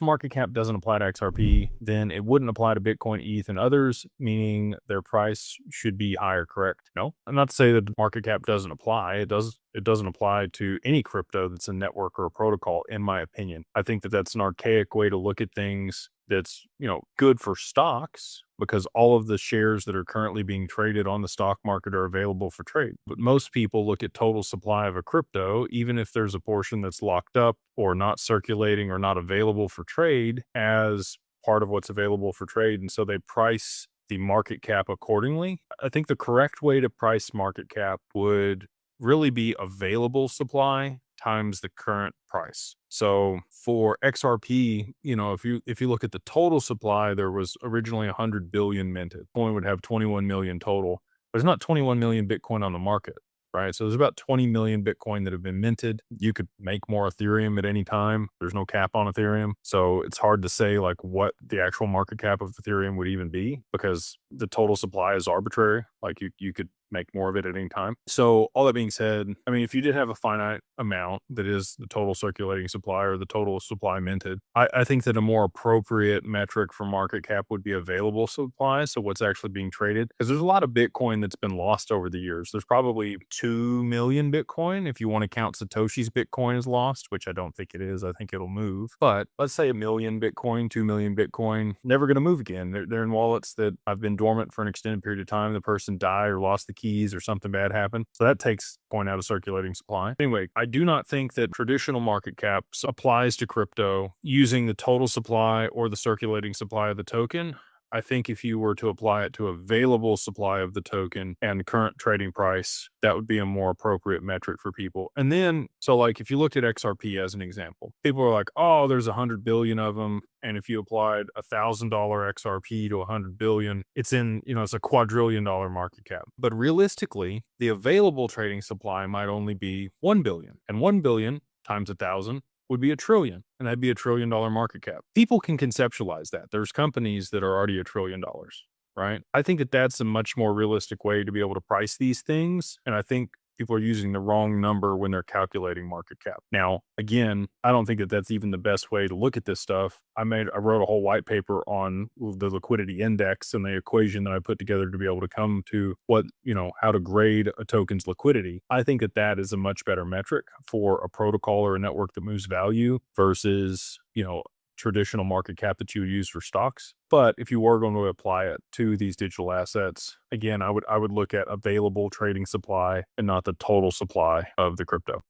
market cap doesn't apply to XRP, then it wouldn't apply to Bitcoin, ETH, and others, meaning their price should be higher, correct? No, I'm not to say that the market cap doesn't apply. It does. It doesn't apply to any crypto that's a network or a protocol, in my opinion. I think that that's an archaic way to look at things that's, good for stocks because all of the shares that are currently being traded on the stock market are available for trade. But most people look at total supply of a crypto, even if there's a portion that's locked up or not circulating or not available for trade, as part of what's available for trade. And so they price the market cap accordingly. I think the correct way to price market cap would really be available supply times the current price. So for XRP, if you look at the total supply, there was originally 100 billion minted. Bitcoin would have 21 million total. There's not 21 million Bitcoin on the market, right? So there's about 20 million Bitcoin that have been minted. You could make more Ethereum at any time. There's no cap on Ethereum. So it's hard to say like what the actual market cap of Ethereum would even be because the total supply is arbitrary. Like you could make more of it at any time. So all that being said, I mean, if you did have a finite amount that is the total circulating supply or the total supply minted, I think that a more appropriate metric for market cap would be available supply. So what's actually being traded, because there's a lot of Bitcoin that's been lost over the years. There's probably 2 million Bitcoin. If you want to count Satoshi's Bitcoin as lost, which I don't think it is, I think it'll move. But let's say 1 million Bitcoin, 2 million Bitcoin, never going to move again. They're in wallets that have been dormant for an extended period of time. The person died or lost the keys or something bad happened. So that takes point out of circulating supply. Anyway, I do not think that traditional market cap applies to crypto using the total supply or the circulating supply of the token. I think if you were to apply it to available supply of the token and current trading price, that would be a more appropriate metric for people. And then, so like if you looked at XRP as an example, people are like, oh, there's 100 billion of them. And if you applied $1,000 XRP to 100 billion, it's it's a quadrillion-dollar market cap. But realistically, the available trading supply might only be 1 billion. And 1 billion times 1,000 would be $1 trillion, and that'd be $1 trillion market cap. People can conceptualize that. There's companies that are already $1 trillion, right? I think that that's a much more realistic way to be able to price these things. And I think people are using the wrong number when they're calculating market cap. Now, again, I don't think that that's even the best way to look at this stuff. I wrote a whole white paper on the liquidity index and the equation that I put together to be able to come to how to grade a token's liquidity. I think that that is a much better metric for a protocol or a network that moves value versus, traditional market cap that you would use for stocks. But if you were going to apply it to these digital assets, again, I would look at available trading supply and not the total supply of the crypto.